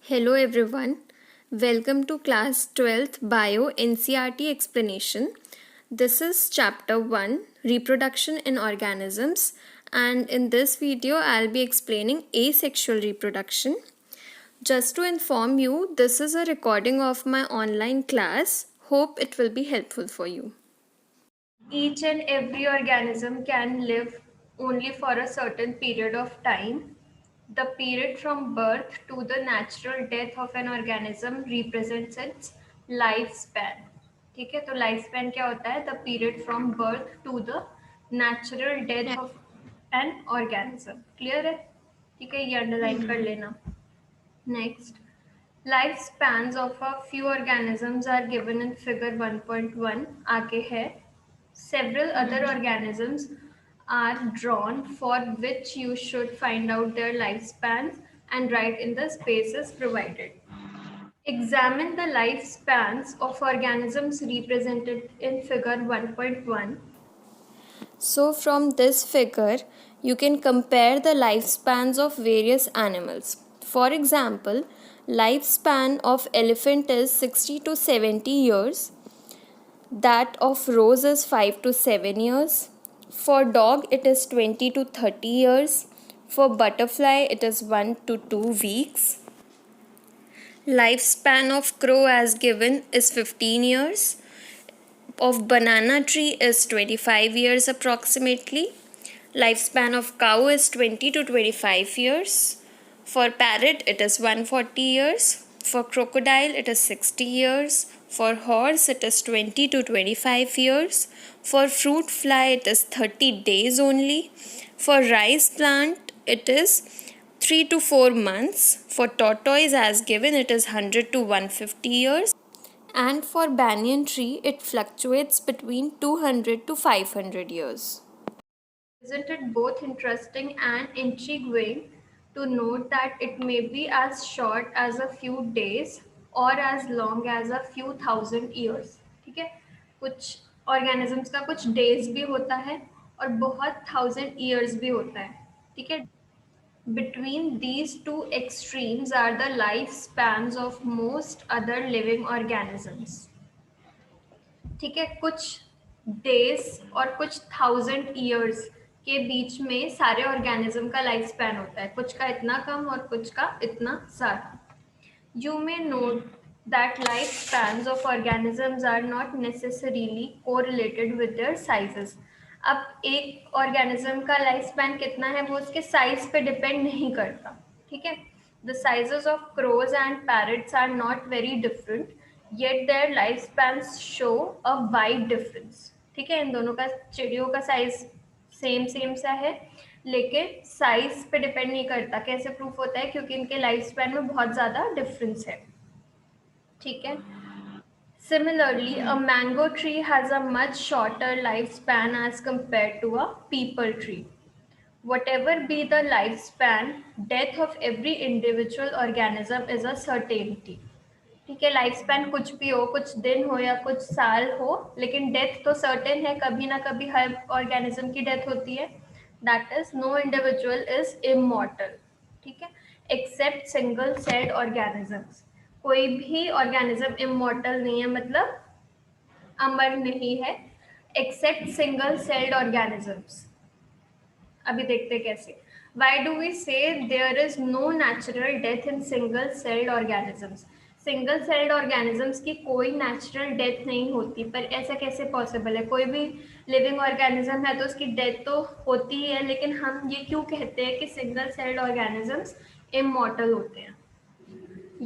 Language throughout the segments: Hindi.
Hello everyone. Welcome to class 12th Bio NCERT explanation. This is chapter 1 Reproduction in Organisms, and in this video I'll be explaining asexual reproduction. Just to inform you, this is a recording of my online class. Hope it will be helpful for you. Each and every organism can live only for a certain period of time. The period from birth to the natural death of an organism represents its lifespan. ठीक है, तो लाइफ स्पैन क्या होता है? The period from birth to the natural death of an organism. Clear है? ठीक है, ये अंडरलाइन कर लेना. Next, lifespans of a few organisms are given in figure 1.1. आगे है. Several other organisms are drawn for which you should find out their lifespans and write in the spaces provided. Examine the lifespans of organisms represented in figure 1.1. So from this figure, you can compare the lifespans of various animals. For example, lifespan of elephant is 60 to 70 years. That of rose is 5 to 7 years. For dog, it is 20 to 30 years. For butterfly, it is 1 to 2 weeks. Lifespan of crow as given is 15 years. Of banana tree is 25 years approximately. Lifespan of cow is 20 to 25 years. For parrot, it is 140 years. For crocodile, it is 60 years. For horse, it is 20 to 25 years. For fruit fly, it is 30 days only. For rice plant, it is 3 to 4 months. For tortoise, as given, it is 100 to 150 years. And for banyan tree, it fluctuates between 200 to 500 years. Isn't it both interesting and intriguing to note that it may be as short as a few days or as long as a few thousand years. ठीक है, कुछ organisms का कुछ days भी होता है और बहुत thousand years भी होता है. ठीक है, between these two extremes are the lifespans of most other living organisms. ठीक है, कुछ डेज और कुछ 1000 years के बीच में सारे ऑर्गेनिज्म का लाइफ स्पैन होता है, कुछ का इतना कम और कुछ का इतना ज़्यादा. You may note that lifespans of organisms are not necessarily correlated with their sizes. अब एक ऑर्गेनिज्म का लाइफ स्पैन कितना है वो उसके साइज पे डिपेंड नहीं करता. ठीक है, the sizes of crows and parrots are not very different, yet their lifespans show a wide difference. ठीक है, इन दोनों का चिड़ियों का साइज सेम सा है लेकिन साइज पे डिपेंड नहीं करता. कैसे प्रूफ होता है? क्योंकि इनके लाइफ स्पैन में बहुत ज़्यादा डिफरेंस है. ठीक है, similarly a mango tree has a much shorter lifespan as compared to a peepal tree. Whatever be the lifespan, death of every individual organism is a certainty. ठीक है, लाइफ स्पैन कुछ भी हो, कुछ दिन हो या कुछ साल हो, लेकिन डेथ तो सर्टेन है, कभी ना कभी हर ऑर्गेनिज्म की डेथ होती है. That is no individual is immortal. ठीक है, एक्सेप्ट सिंगल सेल्ड ऑर्गेनिजम्स. कोई भी ऑर्गेनिज्म इमॉर्टल नहीं है, मतलब अमर नहीं है, एक्सेप्ट सिंगल सेल्ड ऑर्गेनिजम्स. अभी देखते कैसे. Why do we say there is no natural death in single celled organisms? Single celled organisms की कोई नेचुरल डेथ नहीं होती, पर ऐसा कैसे पॉसिबल है? कोई भी लिविंग ऑर्गेनिज्म है तो उसकी डेथ तो होती ही है, लेकिन हम ये क्यों कहते हैं कि सिंगल सेल्ड ऑर्गेनिजम्स इमॉर्टल होते हैं?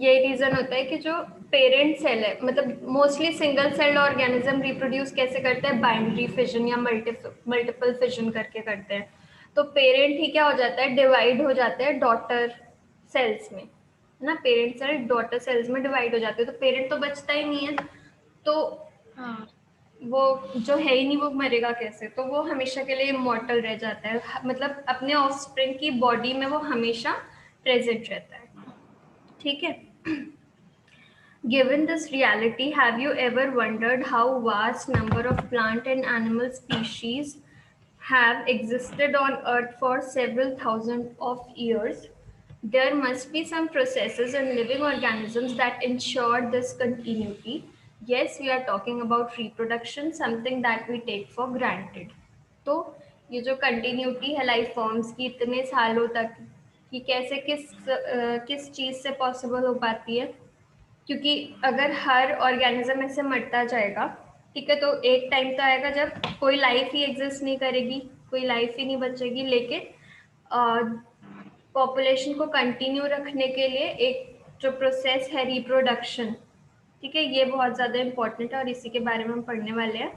ये रीज़न होता है कि जो पेरेंट सेल है, मतलब mostly single celled organism reproduce कैसे करते हैं? बाइनरी फिजन या मल्टीपल फिजन करके करते हैं. तो पेरेंट ही क्या हो जाता है? डिवाइड हो जाते हैं डॉटर सेल्स में, है ना. पेरेंट सेल डॉटर सेल्स में डिवाइड हो जाते हैं, तो पेरेंट तो बचता ही नहीं है, तो वो जो है ही नहीं वो मरेगा कैसे? तो वो हमेशा के लिए इमॉर्टल रह जाता है, मतलब अपने ऑफस्प्रिंग की बॉडी में वो हमेशा प्रेजेंट रहता है. ठीक है. Given this reality, have you ever wondered how vast number of plant and animal species have existed on Earth for several thousand of years? There must be some processes in living organisms that ensure this continuity. Yes, we are talking about reproduction, something that we take for granted. तो ये जो कंटिन्यूटी है लाइफ फॉर्म्स की इतने सालों तक, कि कैसे किस चीज़ से पॉसिबल हो पाती है? क्योंकि अगर हर ऑर्गेनिज्म ऐसे मरता जाएगा, ठीक है, तो एक टाइम तो आएगा जब कोई लाइफ ही एग्जिस्ट नहीं करेगी, कोई लाइफ ही नहीं बचेगी। लेकिन पॉपुलेशन को कंटिन्यू रखने के लिए एक जो प्रोसेस है रिप्रोडक्शन, ठीक है, ये बहुत ज़्यादा इम्पोर्टेंट है और इसी के बारे में हम पढ़ने वाले हैं।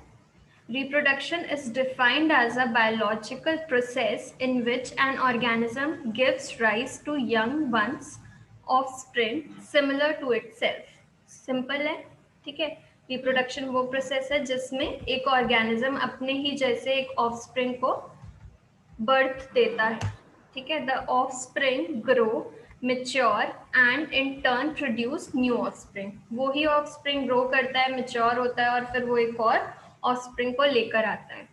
Reproduction is defined as a biological process in which an organism gives rise to young ones, offspring similar to itself. Simple है, ठीक है। रिप्रोडक्शन वो प्रोसेस है जिसमें एक ऑर्गेनिज्म अपने ही जैसे एक ऑफस्प्रिंग को बर्थ देता है, ठीक है। The offspring grow, mature and in turn produce new offspring. वो ही ऑफस्प्रिंग ग्रो करता है, मेच्योर होता है और फिर वो एक और ऑफस्प्रिंग को लेकर आता है।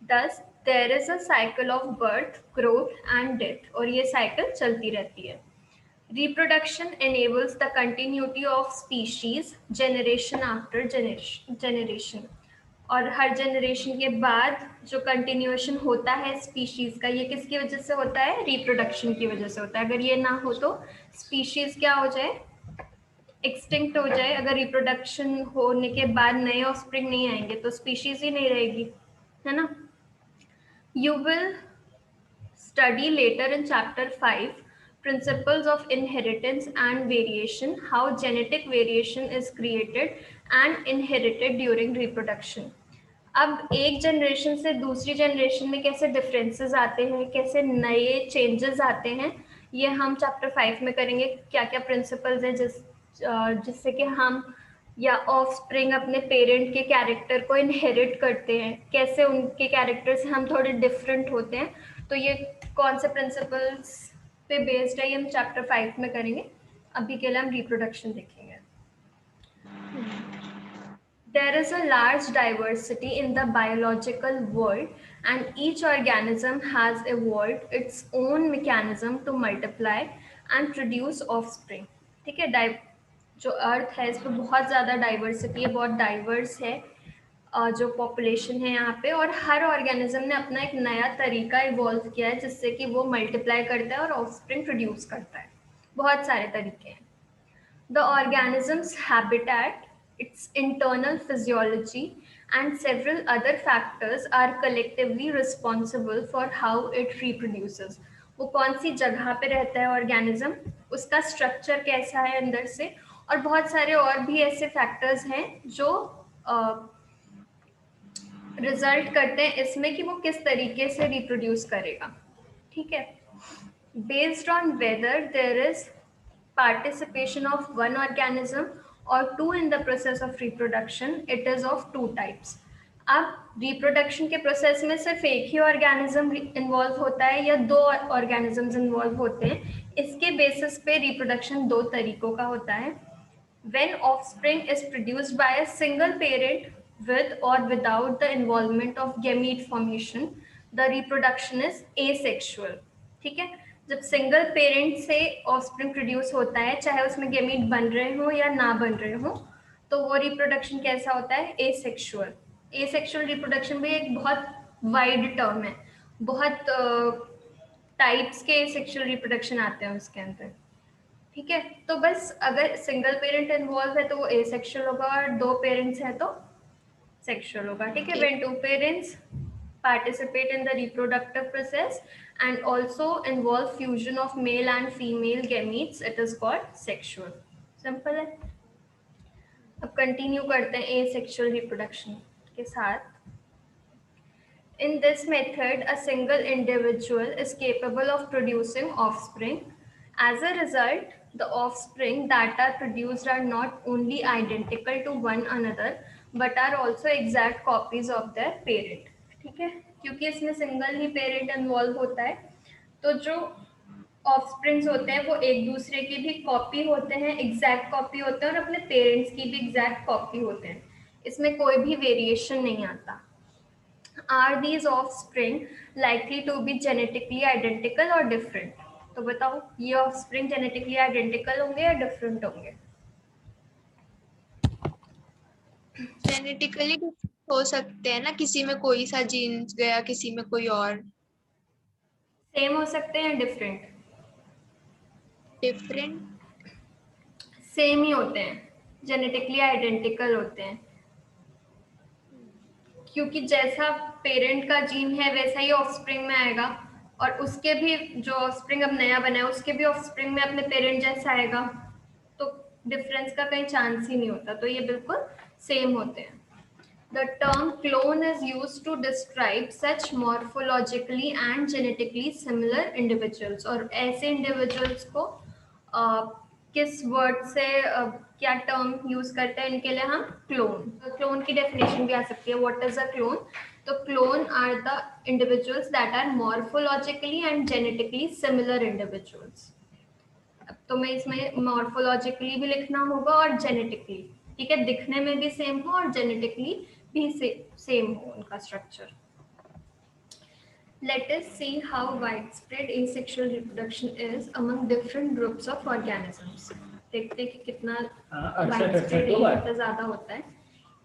Thus there is a cycle of birth, growth and death, और ये साइकिल चलती रहती है। Reproduction enables the continuity of species generation after generation. और हर जनरेशन के बाद जो कंटिन्यूएशन होता है स्पीशीज का, ये किसकी वजह से होता है? रिप्रोडक्शन की वजह से होता है। अगर ये ना हो तो स्पीशीज क्या हो जाए? एक्सटिंक्ट हो जाए। अगर रिप्रोडक्शन होने के बाद नए ऑफस्प्रिंग नहीं आएंगे तो स्पीशीज ही नहीं रहेगी, है ना। You will study later in chapter 5 principles of inheritance and variation, how genetic variation is created and inherited during reproduction. अब एक जनरेशन से दूसरी जनरेशन में कैसे डिफरेंसेस आते हैं, कैसे नए चेंजेस आते हैं, ये हम चैप्टर 5 में करेंगे। क्या क्या प्रिंसिपल्स हैं जिससे कि हम या ऑफस्प्रिंग अपने पेरेंट के कैरेक्टर को इनहेरिट करते हैं, कैसे उनके कैरेक्टर से हम थोड़े डिफरेंट होते हैं। तो ये कौन से प्रिंसिपल्स पे बेस्ड है, ये हम चैप्टर 5 में करेंगे। अभी के लिए हम रिप्रोडक्शन देखेंगे। There is a large diversity in the biological world, and each organism has evolved its own mechanism to multiply and produce offspring. ठीक है, जो अर्थ है इसमें बहुत ज़्यादा डाइवर्सिटी है, बहुत डाइवर्स है जो पॉपुलेशन है यहाँ पे, और हर ऑर्गेनिज्म ने अपना एक नया तरीका इवॉल्व किया है जिससे कि वो मल्टीप्लाई करता है और ऑफस्प्रिंग प्रोड्यूस करता है। बहुत सारे तरीके हैं। The organism's habitat, its internal physiology, and several other factors are collectively responsible for how it reproduces. वो कौन सी जगह पे रहता है ऑर्गेनिज्म, उसका स्ट्रक्चर कैसा है अंदर से, और बहुत सारे और भी ऐसे फैक्टर्स हैं जो रिजल्ट करते हैं इसमें कि वो किस तरीके से रिप्रोड्यूस करेगा, ठीक है। Based on whether there is participation of one organism or two in the process of reproduction, it is of two types. अब रिप्रोडक्शन के प्रोसेस में सिर्फ एक ही ऑर्गेनिज्म इन्वॉल्व होता है या दो ऑर्गेनिजम्स इन्वॉल्व होते हैं, इसके बेसिस पे रिप्रोडक्शन दो तरीकों का होता है। When offspring is produced by a single parent with or without the involvement of gamete formation, the reproduction is asexual. ठीक है, जब सिंगल पेरेंट से ऑफस्प्रिंग प्रोड्यूस होता है, चाहे उसमें गेमीट बन रहे हो या ना बन रहे हो, तो वो रिप्रोडक्शन कैसा होता है? एसेक्सुअल। एसेक्सुअल रिप्रोडक्शन भी एक बहुत वाइड टर्म है, बहुत टाइप्स के एसेक्सुअल रिप्रोडक्शन आते हैं उसके अंदर, ठीक है। तो बस अगर सिंगल पेरेंट इन्वॉल्व है तो वो एसेक्सुअल होगा, और दो पेरेंट्स हैं तो सेक्सुअल होगा, ठीक है। When two parents participate in the reproductive process and also involve fusion of male and female gametes, it is called sexual. Simple है। अब कंटिन्यू करते हैं asexual reproduction के साथ। In this method, a single individual is capable of producing offspring. As a result, the offspring that are produced are not only identical to one another, but are also exact copies of their parent. ठीक है, क्योंकि इसमें सिंगल ही पेरेंट इन्वॉल्व होता है, तो जो ऑफस्प्रिंग्स होते हैं वो एक दूसरे की भी कॉपी होते हैं, एग्जैक्ट कॉपी होते हैं, और अपने पेरेंट्स की भी एग्जैक्ट कॉपी होते हैं, इसमें कोई भी वेरिएशन नहीं आता। Are these offspring likely to be genetically identical or different? तो बताओ ये ऑफस्प्रिंग जेनेटिकली आइडेंटिकल होंगे या डिफरेंट होंगे? जेनेटिकली हो सकते हैं ना, किसी में कोई सा जीन गया, किसी में कोई और। सेम हो सकते हैं डिफरेंट? डिफरेंट। सेम ही होते हैं, जेनेटिकली आइडेंटिकल होते हैं, क्योंकि जैसा पेरेंट का जीन है वैसा ही ऑफस्प्रिंग में आएगा, और उसके भी जो ऑफस्प्रिंग अब नया बना है उसके भी ऑफस्प्रिंग में अपने पेरेंट जैसा आएगा, तो डिफरेंस का कहीं चांस ही नहीं होता, तो ये बिल्कुल सेम होते हैं। The term clone is used to describe such morphologically and genetically similar individuals, और ऐसे individuals को किस वर्ड से क्या टर्म यूज करते हैं इनके लिए हम? क्लोन। क्लोन की डेफिनेशन भी आ सकती है, व्हाट इज अ क्लोन? तो clone are the individuals that are morphologically and genetically similar individuals. अब तुम्हें इसमें मॉर्फोलॉजिकली भी लिखना होगा और जेनेटिकली, ठीक है, दिखने में भी सेम हो और जेनेटिकली भी सेम हो उनका structure. Let us see how widespread asexual reproduction is among different groups of organisms. देखते हैं कि कितना widespread है, ज्यादा होता है।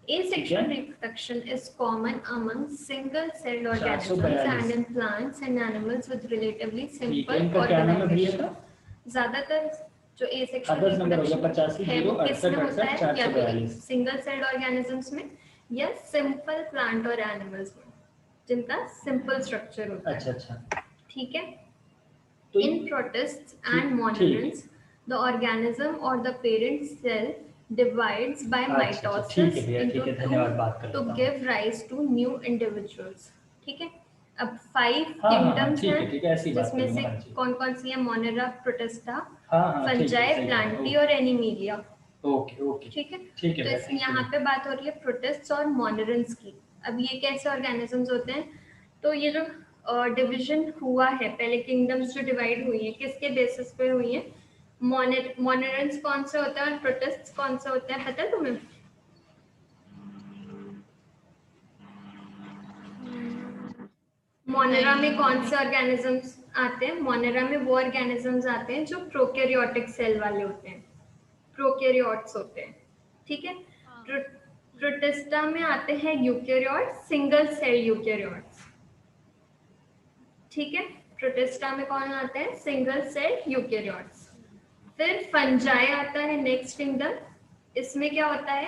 Asexual reproduction is common among single-celled organisms and in plants and animals with relatively simple organization. ज्यादातर जो asexual reproduction है वो किसमें होता है? या तो सिंगल सेल्ड ऑर्गेनिजम्स में या सिंपल प्लांट और एनिमल्स में, जिनका सिंपल स्ट्रक्चर होता है। अच्छा, ठीक है। तो in protists and monerans the organism और the parent cell divides by mitosis into to give rise to new individuals, ठीक है। अब 5 किंगडम्स हैं, जिसमें से कौन कौन सी है? मोनेरा, प्रोटिस्टा, फंजाई, प्लांटी और एनिमीलिया। ओके, ठीक है। तो यहाँ पे बात हो रही है प्रोटिस्ट्स और मोनोरेंट्स की। अब ये कैसे ऑर्गेनिजम्स होते हैं? तो ये जो डिवीजन हुआ है, पहले किंगडम्स जो डिवाइड हुई है, किसके बेसिस पे हुई है? मोनोरेंट्स कौन से होते हैं और प्रोटिस्ट्स कौन से होते हैं, पता है तुम्हें? मोनेरा में कौन से ऑर्गेनिजम्स आते हैं? मोनेरा में वो ऑर्गेनिजम्स आते हैं जो प्रोकैरियोटिक सेल वाले होते हैं, प्रोकैरियोट्स होते हैं, ठीक है। प्रोटिस्टा में आते हैं यूकैरियोट्स, सिंगल सेल यूकैरियोट्स, ठीक है। प्रोटिस्टा में कौन आते हैं? Single cell eukaryotes. फिर फंजाई आता है नेक्स्ट किंगडम। इसमें क्या होता है?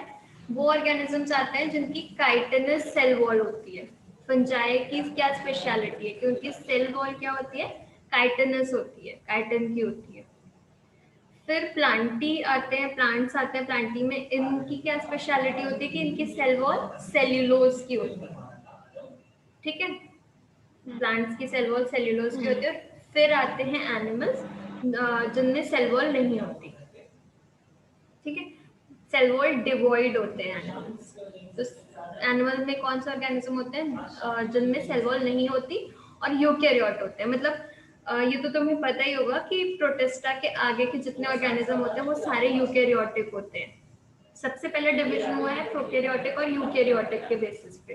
वो ऑर्गेनिजम्स आते हैं जिनकी काइटिनस सेल वॉल होती है। फंजाई की क्या स्पेशलिटी है कि उनकी सेल वॉल क्या होती है? काइटिनस होती है, काइटिन की होती है। फिर प्लांटी आते हैं, प्लांट्स आते हैं, प्लांटी में इनकी क्या स्पेशलिटी होती है कि इनकी सेल वॉल सेल्यूलोज की होती है, ठीक है। प्लांट्स की सेल वॉल सेल्यूलोज की होती है। फिर आते हैं एनिमल्स जिनमें सेल वॉल नहीं होती, ठीक है। सेल वॉल डिवॉइड होते हैं एनिमल्स। तो एनिमल में कौन से ऑर्गेनिज्म होते हैं जिनमें सेल वॉल नहीं होती और यूकैरियोट होते हैं? मतलब ये तो तुम्हें पता ही होगा कि प्रोटिस्टा के आगे के जितने ऑर्गेनिज्म होते हैं वो सारे यूकैरियोटिक होते हैं। सबसे पहले डिवीजन हुआ है प्रोकैरियोटिक और यूकैरियोटिक के बेसिस पे,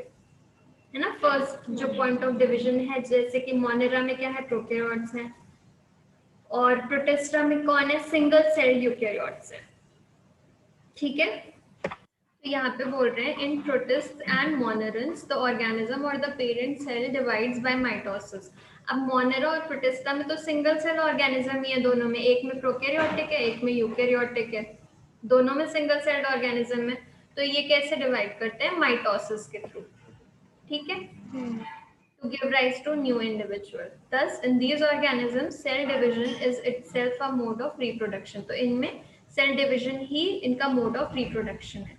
है ना। फर्स्ट जो पॉइंट ऑफ डिवीजन है, जैसे कि मोनेरा में क्या है? प्रोकैरियोट्स हैं, और प्रोटिस्टा में कौन है? सिंगल सेल यूकैरियोट्स है, ठीक है। तो यहाँ पे बोल रहे हैं in protist and monerans the organism और the parent cell divides by mitosis. अब मोनेरा और प्रोटिस्टा में तो सिंगल सेल ऑर्गेनिज्म ही है, दोनों में, एक में प्रोकैरियोटिक है एक में यूकैरियोटिक है, दोनों में सिंगल सेल्ड ऑर्गेनिज्म है। तो ये कैसे डिवाइड करते हैं? माइटोसिस के थ्रू, ठीक है, to give rise to new individual. Thus, in these organisms, cell division is itself a mode of reproduction. तो इनमें cell division ही इनका mode of reproduction है।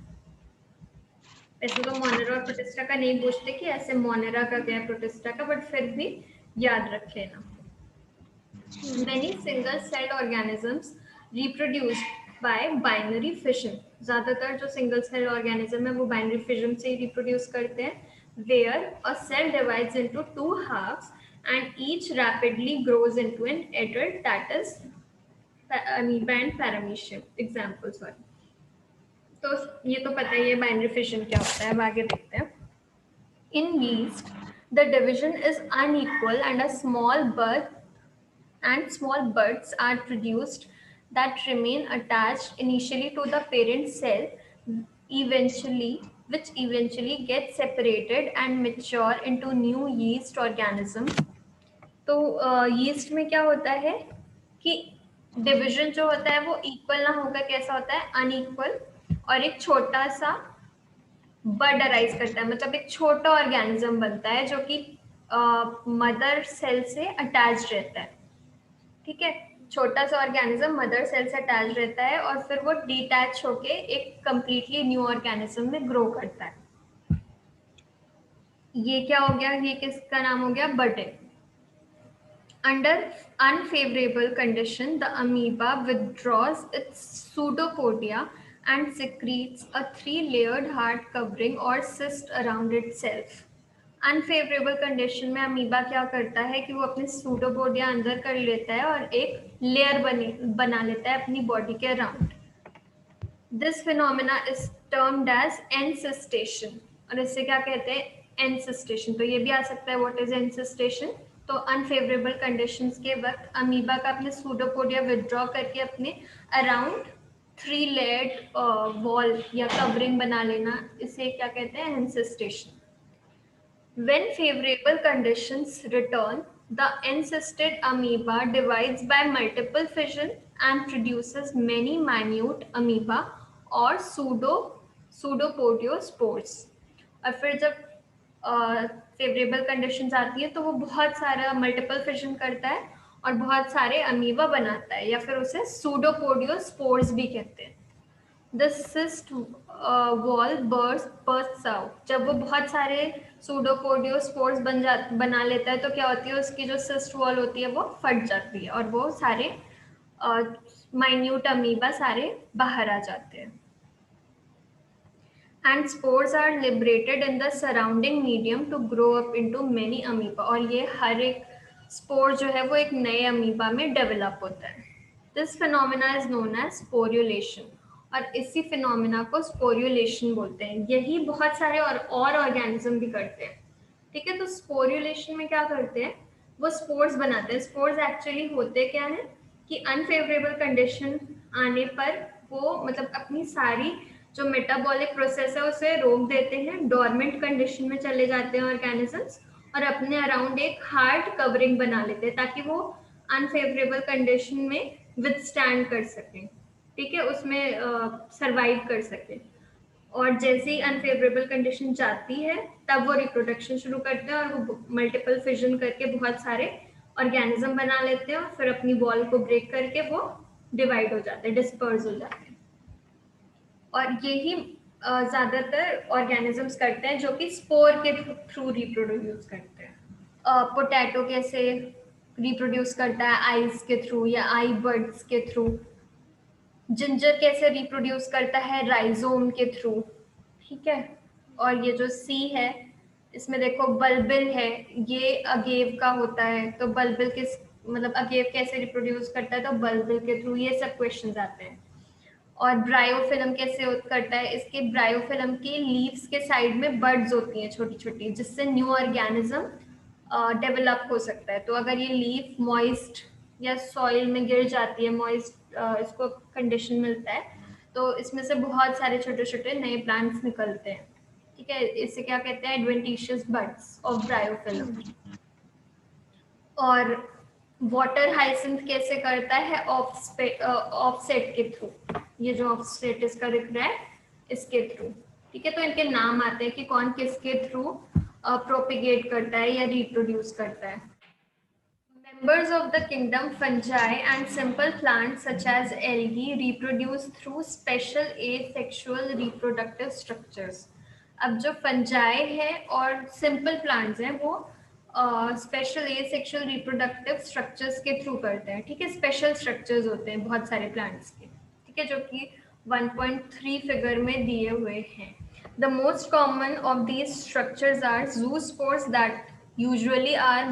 वैसे तो मोनेरा और प्रोटिस्टा का नहीं पूछते कि ऐसे मोनेरा का क्या है प्रोटिस्टा का, बट फिर भी याद रख लेना। Many single-celled organisms reproduce by binary fission. ज्यादातर जो single cell organism है वो binary fission से ही reproduce करते हैं, where a cell divides into two halves and each rapidly grows into an adult, that is amoeba and paramecium. Examples sorry. तो ये तो पता ही है binary fission क्या होता है, अब आगे देखते हैं। In yeast, the division is unequal and a small birth and small buds are produced that remain attached initially to the parent cell, which eventually get separated and mature into new yeast organism. तो यीस्ट में क्या होता है कि डिवीजन जो होता है वो इक्वल ना होकर कैसा होता है, अनइक्वल, और एक छोटा सा बड अराइज करता है, मतलब एक छोटा ऑर्गेनिज्म बनता है जो कि मदर सेल से अटैच रहता है। ठीक है, छोटा सा ऑर्गेनिज्म मदर सेल से अटैच रहता है और फिर वो डिटैच होके एक कंप्लीटली न्यू ऑर्गेनिज्म में ग्रो करता है। ये क्या हो गया, ये किसका नाम हो गया, बटे। Under unfavorable condition, the amoeba withdraws its pseudopodia and secretes a three-layered hard covering or cyst around itself. Unfavourable condition में अमीबा क्या करता है कि वो अपने सूडोपोडिया अंदर कर लेता है और एक लेयर बना लेता है अपनी बॉडी के around. This phenomena is termed as encystation, और इससे क्या कहते हैं, एनसिस्टेशन। तो ये भी आ सकता है, व्हाट इज एनसिस्टेशन। तो अनफेवरेबल कंडीशंस के वक्त अमीबा का अपने सूडोपोडिया विदड्रॉ करके अपने अराउंड थ्री लेयर्ड वॉल या कवरिंग बना लेना, इसे क्या कहते हैं, एनसिस्टेशन। When favorable conditions return, the encysted amoeba divides by multiple fission and produces many minute amoeba or pseudopodiospores. और फिर जब फेवरेबल कंडीशंस आती है तो वो बहुत सारा मल्टीपल फिशन करता है और बहुत सारे अमीबा बनाता है, या फिर उसे सूडोपोडियोस्पोर्स भी कहते हैं। The cyst wall bursts out. जब वो बहुत सारे सूडोपोडियोस्पोर्स बना लेता है तो क्या होती है, उसकी जो सिस्ट वॉल होती है वो फट जाती है और वो सारे माइन्यूट अमीबा सारे बाहर आ जाते हैं। And spores are liberated in the surrounding medium to grow up into many amoeba. और ये हर एक स्पोर जो है वो एक नए अमीबा में डेवलप होता है। This phenomena is known as sporulation. और इसी फिनोमिना को स्पोर्युलेशन बोलते हैं। यही बहुत सारे और ऑर्गेनिज्म भी करते हैं। ठीक है, तो स्पोर्युलेशन में क्या करते हैं, वो स्पोर्स बनाते हैं। स्पोर्स एक्चुअली होते क्या है कि अनफेवरेबल कंडीशन आने पर वो मतलब अपनी सारी जो मेटाबॉलिक प्रोसेस है उसे रोक देते हैं, डोरमेंट कंडीशन में चले जाते हैं ऑर्गेनिजम्स और अपने अराउंड एक हार्ड कवरिंग बना लेते हैं ताकि वो अनफेवरेबल कंडीशन में विथस्टैंड कर सकें। ठीक है, उसमें सरवाइव कर सके। और जैसे ही अनफेवरेबल कंडीशन जाती है तब वो रिप्रोडक्शन शुरू करते हैं और वो मल्टीपल फिजन करके बहुत सारे ऑर्गेनिज्म बना लेते हैं और फिर अपनी वॉल को ब्रेक करके वो डिवाइड हो जाते हैं, डिस्पर्स हो जाते हैं। और यही ज्यादातर ऑर्गेनिजम्स करते हैं जो कि स्पोर के थ्रू रिप्रोड्यूस करते हैं। पोटैटो कैसे रिप्रोड्यूस करता है, आइज के थ्रू या आई बर्ड्स के थ्रू। जिंजर कैसे रिप्रोड्यूस करता है, राइजोम के थ्रू। ठीक है, और ये जो सी है इसमें देखो बल्बिल है, ये अगेव का होता है, तो बल्बिल किस मतलब अगेव कैसे रिप्रोड्यूस करता है, तो बल्बिल के थ्रू। ये सब क्वेश्चंस आते हैं। और ब्रायोफिल्म कैसे करता है, इसके ब्रायोफिल्म की लीव्स के साइड में बड्स होती हैं छोटी छोटी, जिससे न्यू ऑर्गेनिज्म डेवलप हो सकता है। तो अगर ये लीफ मॉइस्ट या सॉइल में गिर जाती है, मॉइस्ट इसको कंडीशन मिलता है, तो इसमें से बहुत सारे छोटे छोटे नए प्लांट्स निकलते हैं। ठीक है, इसे क्या कहते हैं, एडवेंटिशियस बड्स ऑफ ब्रायोफिल्म। और वाटर हाइसिंथ कैसे करता है, ऑफसेट के थ्रू। ये जो ऑफसेट इसका दिख रहा है इसके थ्रू। ठीक है, तो इनके नाम आते हैं कि कौन किसके थ्रू प्रोपिगेट करता है या रिप्रोड्यूस करता है। Members of the kingdom fungi and simple plants such as algae reproduce through special asexual reproductive structures. अब जो फंजाई है और सिंपल प्लांट्स हैं वो स्पेशल एसेक्सुअल रिप्रोडक्टिव स्ट्रक्चर्स के थ्रू करते हैं। ठीक है, स्पेशल स्ट्रक्चर्स होते हैं बहुत सारे प्लांट्स के। ठीक है, जो कि 1.3 फिगर में दिए हुए हैं। The most common of these structures are zoospores that usually are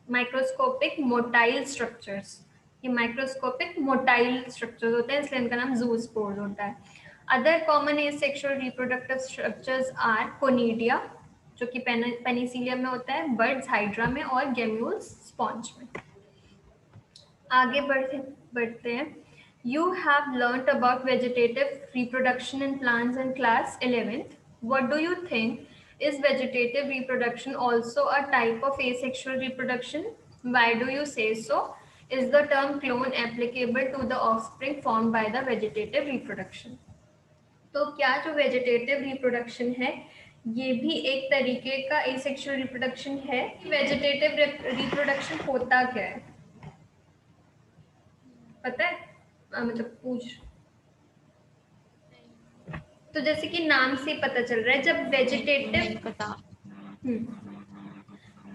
microscopic motile structures. ये माइक्रोस्कोपिक मोटाइल स्ट्रक्चर्स होते हैं, इसलिए इनका नाम जूस्पोर्स होता है। Other common asexual reproductive structures are conidia, जो कि पेनिसिलियम में होता है, बर्ड्स हाइड्रा में, और गेम्यूल्स स्पॉन्ज में। आगे बढ़ते हैं. You have learnt about vegetative reproduction in plants in class 11th. What do you think? Is vegetative reproduction also a type of asexual reproduction? Why do you say so? Is the term clone applicable to the offspring formed by the vegetative reproduction? तो क्या जो वेजिटेटिव रिप्रोडक्शन है ये भी एक तरीके का एसेक्सुअल रिप्रोडक्शन है? वेजिटेटिव रिप्रोडक्शन होता क्या है पता है? मतलब पूछ. तो जैसे कि नाम से पता चल रहा है जब नहीं वेजिटेटिव पता.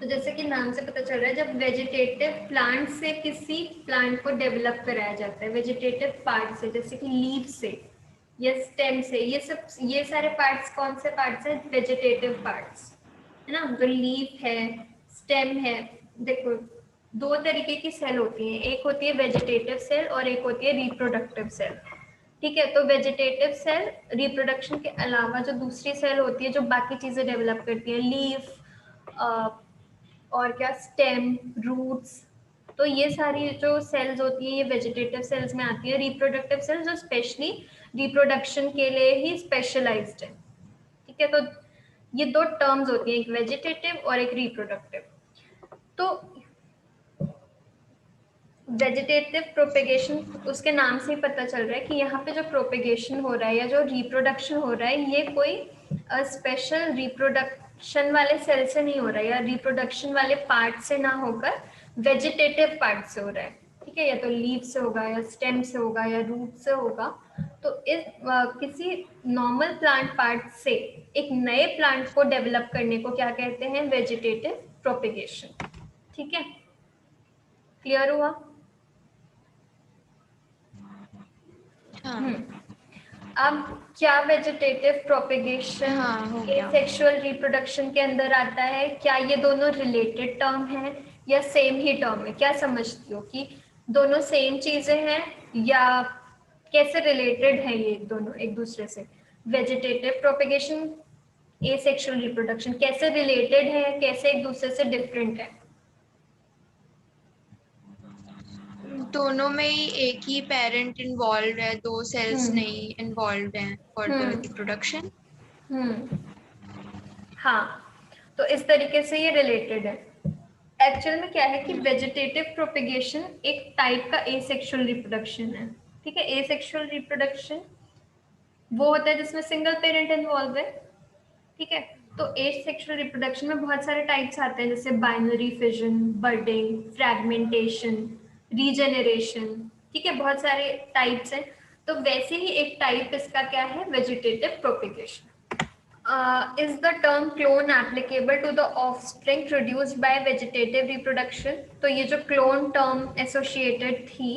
तो जैसे कि नाम से पता चल रहा है जब वेजिटेटिव प्लांट से किसी प्लांट को डेवलप कराया जाता है वेजिटेटिव पार्ट से, जैसे कि लीफ से या स्टेम से, ये सारे पार्ट्स कौन से पार्ट्स हैं? वेजिटेटिव पार्ट्स है ना. जो लीफ है, स्टेम है, देखो दो तरीके की सेल होती हैं, एक होती है वेजिटेटिव सेल और एक होती है रिप्रोडक्टिव सेल. ठीक है, तो वेजिटेटिव सेल रिप्रोडक्शन के अलावा जो दूसरी सेल होती है जो बाकी चीजें डेवलप करती है, लीफ और क्या, स्टेम, रूट्स, तो ये सारी जो सेल्स होती है ये वेजिटेटिव सेल्स में आती है. रिप्रोडक्टिव सेल्स जो स्पेशली रिप्रोडक्शन के लिए ही स्पेशलाइज्ड है. ठीक है, तो ये दो टर्म्स होती हैं, एक वेजिटेटिव और एक रिप्रोडक्टिव. तो वेजिटेटिव प्रोपेगेशन उसके नाम से ही पता चल रहा है कि यहाँ पे जो प्रोपेगेशन हो रहा है या जो रिप्रोडक्शन हो रहा है ये कोई स्पेशल रिप्रोडक्शन वाले सेल से नहीं हो रहा है या रिप्रोडक्शन वाले पार्ट से ना होकर वेजिटेटिव पार्ट से हो रहा है. ठीक है, या तो लीफ से होगा या स्टेम से होगा या रूट से होगा. तो इस किसी नॉर्मल प्लांट पार्ट से एक नए प्लांट को डेवलप करने को क्या कहते हैं? Vegetative propagation. ठीक है, क्लियर हुआ? हाँ. अब क्या वेजिटेटिव प्रोपेगेशन हाँ, हो गया. सेक्सुअल रिप्रोडक्शन के अंदर आता है? क्या ये दोनों रिलेटेड टर्म है या सेम ही टर्म है? क्या समझती हो कि दोनों सेम चीजें हैं या कैसे रिलेटेड है ये दोनों एक दूसरे से? वेजिटेटिव प्रोपेगेशन, एसेक्सुअल रिप्रोडक्शन कैसे रिलेटेड है, कैसे एक दूसरे से डिफरेंट है? दोनों में ही एक ही पेरेंट इन्वॉल्व है, दो सेल्स नहीं इन्वॉल्व हैं फॉर द रिप्रोडक्शन. हाँ, तो इस तरीके से ये रिलेटेड है. एक्चुअल में क्या है कि वेजिटेटिव प्रोपेगेशन एक टाइप का एसेक्सुअल रिप्रोडक्शन है. ठीक है, एसेक्सुअल रिप्रोडक्शन वो होता है जिसमें सिंगल पेरेंट इन्वॉल्व है. ठीक है, तो एसेक्सुअल रिप्रोडक्शन में बहुत सारे टाइप्स आते हैं जैसे बाइनरी फिजन, बर्डिंग, फ्रैगमेंटेशन, रीजेनरेशन. ठीक है, बहुत सारे टाइप्स हैं. तो वैसे ही एक टाइप इसका क्या है? Vegetative propagation. Is the term clone applicable to the offspring produced by vegetative reproduction? तो ये जो clone term associated थी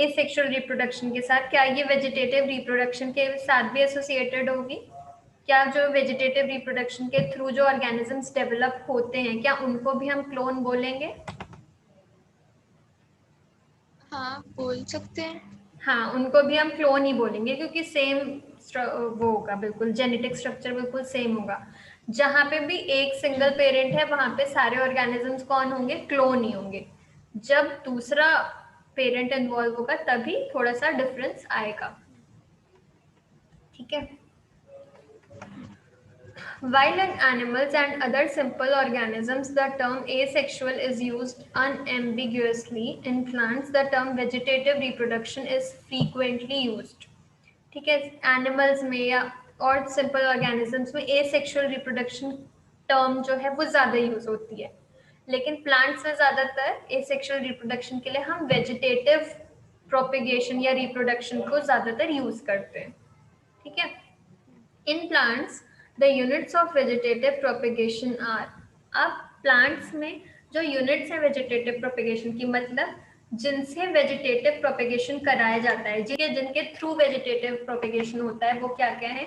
asexual reproduction के साथ, क्या ये vegetative reproduction के साथ भी associated होगी? क्या जो vegetative reproduction के थ्रू जो organisms develop होते हैं क्या उनको भी हम clone बोलेंगे? हाँ, बोल सकते हैं. हाँ, उनको भी हम क्लोन ही बोलेंगे क्योंकि सेम वो होगा, बिल्कुल जेनेटिक स्ट्रक्चर बिल्कुल सेम होगा. जहाँ पे भी एक सिंगल पेरेंट है वहां पे सारे ऑर्गेनिजम्स कौन होंगे? क्लोन ही होंगे. जब दूसरा पेरेंट इन्वॉल्व होगा तभी थोड़ा सा डिफरेंस आएगा. ठीक है. While in animals and other simple organisms, the term asexual is used unambiguously. In plants, the term vegetative reproduction is frequently used. ठीक है, एनिमल्स में या और सिंपल ऑर्गेनिजम्स में एसेक्सुअल रिप्रोडक्शन टर्म जो है वो ज़्यादा यूज होती है, लेकिन प्लांट्स में ज़्यादातर एसेक्सुअल रिप्रोडक्शन के लिए हम वेजिटेटिव प्रोपेगेशन या रिप्रोडक्शन को ज़्यादातर यूज करते हैं. ठीक है. In plants the units of vegetative propagation are. अब प्लांट्स में जो यूनिट्स हैं वेजिटेटिव प्रोपेगेशन की, मतलब जिनसे वेजिटेटिव प्रोपेगेशन कराया जाता है, जिनके थ्रू वेजिटेटिव प्रोपेगेशन होता है वो क्या क्या है?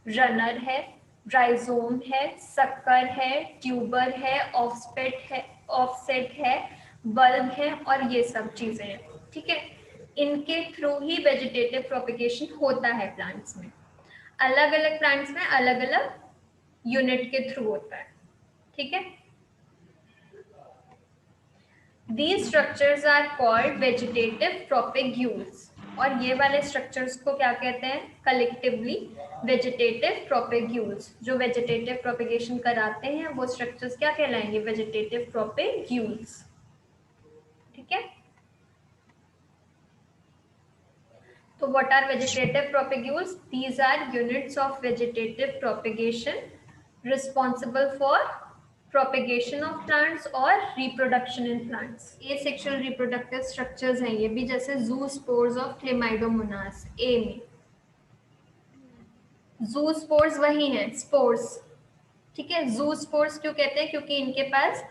रनर है, राइजोम है, सक्कर है, ट्यूबर है, ऑफसेट है, बल्ब है और ये सब चीजें हैं. ठीक है, इनके थ्रू ही वेजिटेटिव प्रोपेगेशन होता है प्लांट्स में. अलग अलग प्लांट्स में अलग अलग यूनिट के थ्रू होता है. ठीक है. These structures are called vegetative propagules. और ये वाले स्ट्रक्चर्स को क्या कहते हैं? Collectively vegetative propagules. जो वेजिटेटिव प्रोपेगेशन कराते हैं वो स्ट्रक्चर्स क्या कहलाएंगे? Vegetative propagules. ठीक है. So what are vegetative propagules? These are units of vegetative propagation responsible for propagation of plants or reproduction in plants. Asexual reproductive structures हैं ये भी, जैसे zoospores of Chlamydomonas A में. zoospores वही हैं, spores. ठीक है. zoospores क्यों कहते हैं? क्योंकि इनके पास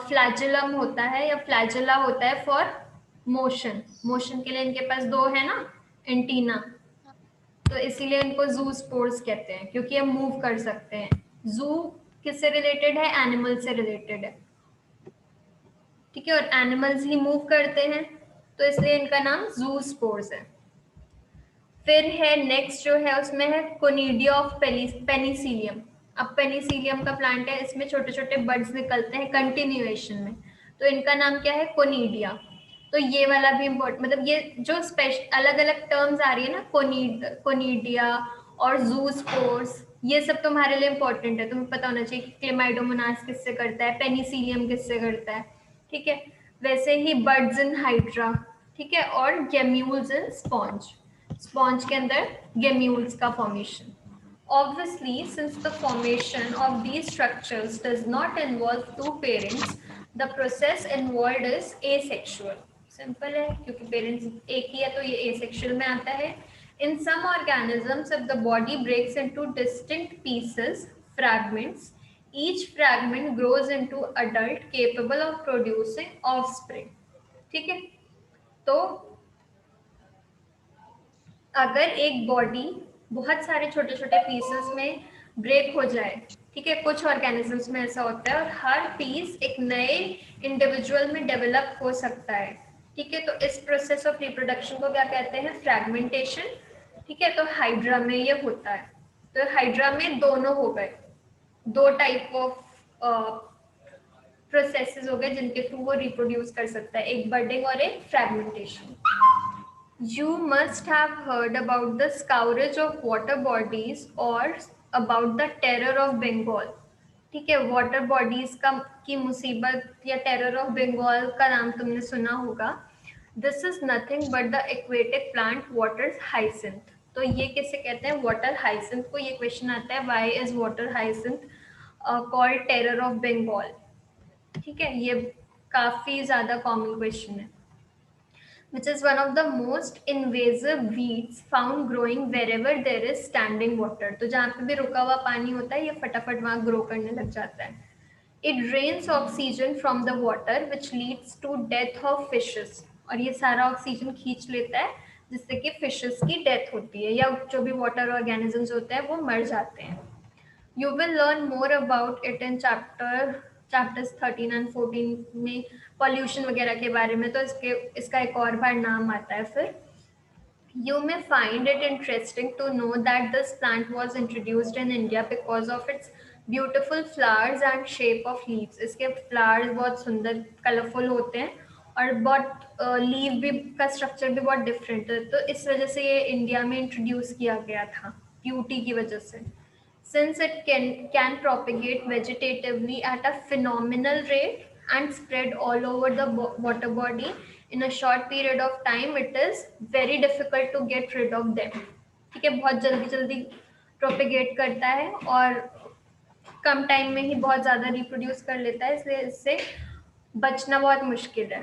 फ्लैजुलम होता है या फ्लैजुला होता है फॉर मोशन. मोशन के लिए इनके पास दो है ना एंटीना, तो इसीलिए इनको जू स्पोर्स कहते हैं, क्योंकि ये मूव कर सकते हैं. जू किससे रिलेटेड है? एनिमल से रिलेटेड है. ठीक है. और एनिमल्स ही मूव करते हैं, तो इसलिए इनका नाम जू स्पोर्स है. फिर है नेक्स्ट जो है उसमें है कोनिडिया ऑफ पेनिसिलियम. अब पेनिसिलियम का प्लांट है, इसमें छोटे छोटे बड्स निकलते हैं कंटिन्यूएशन में, तो इनका नाम क्या है? कोनिडिया. तो ये वाला भी इम्पोर्टेंट, मतलब ये जो स्पेशल अलग अलग टर्म्स आ रही है ना, कोनिडिया और जूस्पोर्स, ये सब तुम्हारे लिए इम्पोर्टेंट है. तुम्हें पता होना चाहिए कि क्लेमाइडोमोनास किससे करता है, पेनिसिलियम किससे करता है. ठीक है. वैसे ही बर्ड्स इन हाइड्रा. ठीक है. और गेम्यूल्स इन स्पॉन्ज. स्पॉन्ज के अंदर गेम्यूल्स का formation. Obviously, since the formation of these structures does not involve two parents, the process involved is asexual. Simple है, क्योंकि पेरेंट्स एक ही है तो ये asexual में आता है. In some organisms, if the body breaks into distinct pieces, fragments, each fragment grows into adult capable of producing offspring. ठीक है. तो अगर एक बॉडी बहुत सारे छोटे छोटे पीसेस में ब्रेक हो जाए, ठीक है, कुछ ऑर्गेनिजम्स में ऐसा होता है, और हर पीस एक नए इंडिविजुअल में डेवलप हो सकता है. ठीक है. तो इस प्रोसेस ऑफ रिप्रोडक्शन को क्या कहते हैं? फ्रैगमेंटेशन. ठीक है. तो हाइड्रा में ये होता है. तो हाइड्रा में दोनों हो गए, दो टाइप ऑफ प्रोसेसेस हो गए जिनके थ्रू वो रिप्रोड्यूस कर सकता है, एक बर्डिंग और एक fragmentation. You must have heard about the scourge of water bodies or about the terror of Bengal. ठीक है. वाटर बॉडीज का की मुसीबत या टेरर ऑफ बंगाल का नाम तुमने सुना होगा. This is nothing but the aquatic plant water hyacinth. तो ये किसे कहते हैं? वाटर हाइसिंथ को. ये क्वेश्चन आता है, why is water hyacinth called terror of Bengal. ठीक है. ये काफी ज्यादा कॉमन क्वेश्चन है. Which is one of the most invasive weeds found growing wherever there is standing water. तो जहाँ पे भी रुका हुआ पानी होता है, ये फटाफट वहाँ ग्रो करने लग जाता है. It drains oxygen from the water, which leads to death of fishes. और ये सारा ऑक्सीजन खींच लेता है, जिससे कि फिशेस की डेथ होती है, या जो भी वाटर ऑर्गेनिजम्स होते हैं वो मर जाते हैं. You will learn more about it in chapters 13 and 14 में पॉल्यूशन वगैरह के बारे में. तो इसका एक और बार नाम आता है. फिर You may find it interesting to know that this plant was introduced in India because of its beautiful flowers and shape of leaves. इसके flowers बहुत सुंदर कलरफुल होते हैं, और बहुत लीव भी का स्ट्रक्चर भी बहुत डिफरेंट है, तो इस वजह से ये इंडिया में इंट्रोड्यूस किया गया था, ब्यूटी की वजह से. Since it can propagate vegetatively at a phenomenal rate and spread all over the water body in a short period of time, it is very difficult to get rid of them. ठीक है. बहुत जल्दी जल्दी प्रोपेगेट करता है और कम टाइम में ही बहुत ज़्यादा रिप्रोड्यूस कर लेता है, इसलिए इससे बचना बहुत मुश्किल है.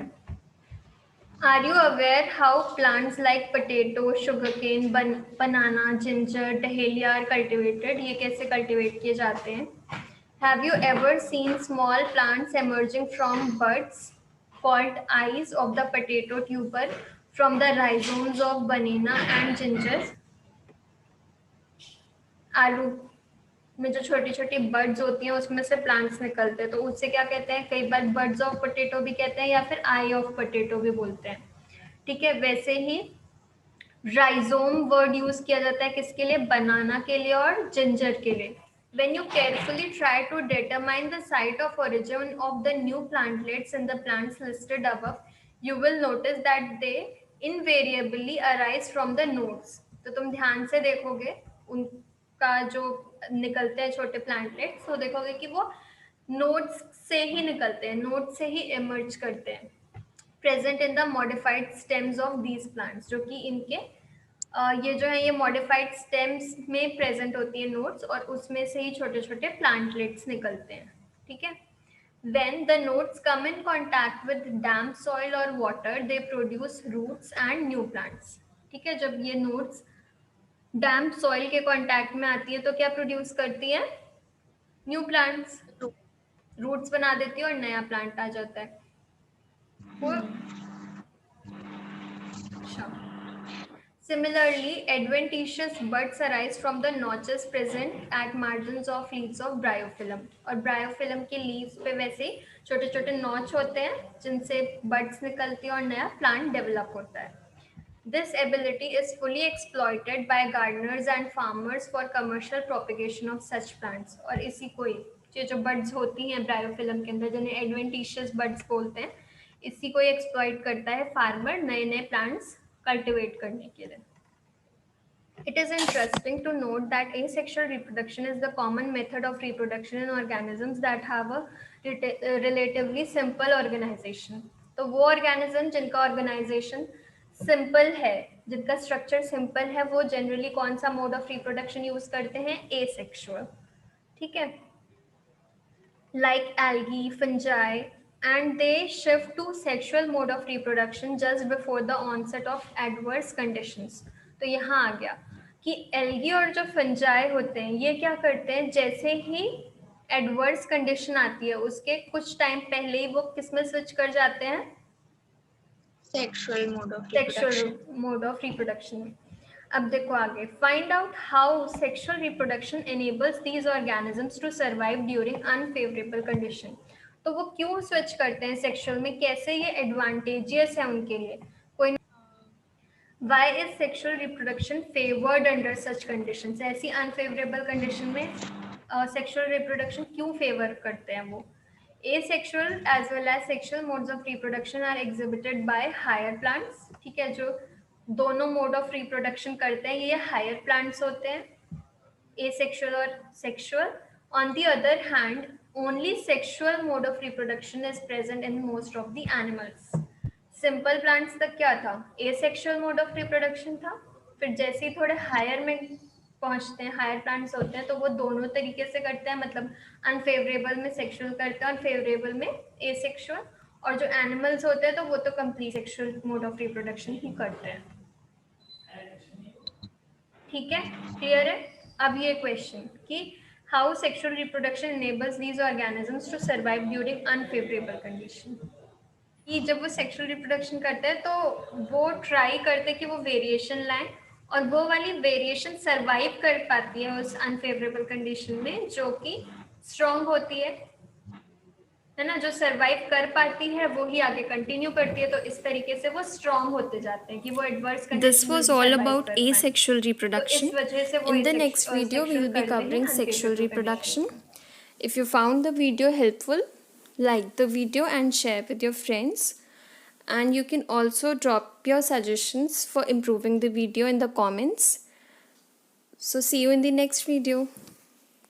Are you aware how plants like potato, sugarcane, banana, ginger, dahlia are cultivated? ये कैसे cultivate किए जाते हैं? Have you ever seen small plants emerging from buds called eyes of the potato tuber from the rhizomes of banana and ginger? आलू में जो छोटी छोटी बर्ड्स होती हैं उसमें से प्लांट्स निकलते हैं, तो उससे क्या कहते हैं? कई बार बर्ड्स ऑफ पोटैटो भी कहते हैं, या फिर आई ऑफ पोटैटो भी बोलते हैं. ठीक है. वैसे ही राइजोम वर्ड यूज किया जाता है किसके लिए? बनाना के लिए और जिंजर के लिए. When you carefully try to determine the site of origin of the new plantlets in the plants listed above, you will notice that they invariably arise from the nodes. तो तुम ध्यान से देखोगे उनका जो निकलते हैं छोटे प्लांटलेट्स, तो देखोगे कि वो नोड्स से ही निकलते हैं, नोड से ही इमर्ज करते हैं, present in the modified stems of these plants, जो कि इनके ये जो है ये मॉडिफाइड स्टेम्स में प्रेजेंट होती है नोड्स, और उसमें से ही छोटे छोटे प्लांटलेट्स निकलते हैं. ठीक है. When the nodes come in contact with damp soil or water, they produce roots and new plants. ठीक है. जब ये nodes डैम्प सॉइल के कांटेक्ट में आती है तो क्या प्रोड्यूस करती है? न्यू प्लांट्स, रूट्स बना देती है और नया प्लांट आ जाता है. Similarly, adventitious buds arise from the notches present at margins of leaves of bryophyllum. और bryophyllum के leaves पे वैसे छोटे छोटे नॉच होते हैं जिनसे buds निकलती है और नया plant develop होता है. This ability is fully exploited by gardeners and farmers for commercial propagation of such plants. और इसी को ही ये जो buds होती हैं bryophyllum के अंदर, जिन्हें adventitious buds बोलते हैं, इसी को ही exploit करता है farmer नए नए plants cultivate करने के लिए. It is interesting to note that asexual reproduction is the common method of reproduction in organisms that have a relatively simple organization. तो वो organism जिनका organization simple है, जिनका structure simple है, वो generally कौन सा mode of reproduction use करते हैं? Asexual. ठीक है. Like algae, fungi, and they shift to sexual mode of reproduction just before the onset of adverse conditions. तो यहाँ आ गया कि एल्गी और जो फंजाई होते हैं ये क्या करते हैं, जैसे ही एडवर्स कंडीशन आती है उसके कुछ टाइम पहले ही वो किस में स्विच कर जाते हैं? Sexual mode of reproduction. अब देखो आगे, find out how sexual reproduction enables these organisms to survive during unfavourable condition. तो वो क्यों स्विच करते हैं सेक्सुअल में, कैसे ये एडवांटेजियस है उनके लिए? कोई Why is sexual reproduction favored under such conditions? ऐसी unfavorable condition में sexual reproduction क्यों favor करते हैं वो? Asexual as well as sexual modes of reproduction are exhibited by higher plants. ठीक है, जो दोनों mode of reproduction करते हैं ये higher plants होते हैं, asexual और sexual. On the other hand, only sexual mode of reproduction is present in most of the animals. Simple plants तक क्या था? एसेक्सुअल मोड ऑफ रिप्रोडक्शन था. फिर जैसे ही थोड़े हायर में पहुंचते हैं, हायर प्लांट्स होते हैं, तो वो दोनों तरीके से करते हैं, मतलब अनफेवरेबल में सेक्सुअल करते हैं और फेवरेबल में एसेक्सुअल. और जो एनिमल्स होते हैं तो वो तो complete sexual mode of reproduction ही करते हैं. ठीक है, क्लियर है? अब ये क्वेश्चन कि how sexual reproduction enables these organisms to survive during unfavorable condition. कि जब वो सेक्सुअल रिप्रोडक्शन करते हैं तो वो ट्राई करते हैं कि वो वेरिएशन लाएं, और वो वाली वेरिएशन सरवाइव कर पाती है उस अनफेवरेबल कंडीशन में, जो कि स्ट्रॉन्ग होती है ना. जो सरवाइव कर पाती है वो ही आगे कंटिन्यू करती है, तो इस तरीके से वो स्ट्रॉन्ग होते जाते हैं कि वो adverse condition. This was all about asexual reproduction. In the next video, we will be covering sexual reproduction. If you found the video helpful, like the video and share with your friends. And you can also drop your suggestions for improving the video in the comments. So see you in the next video.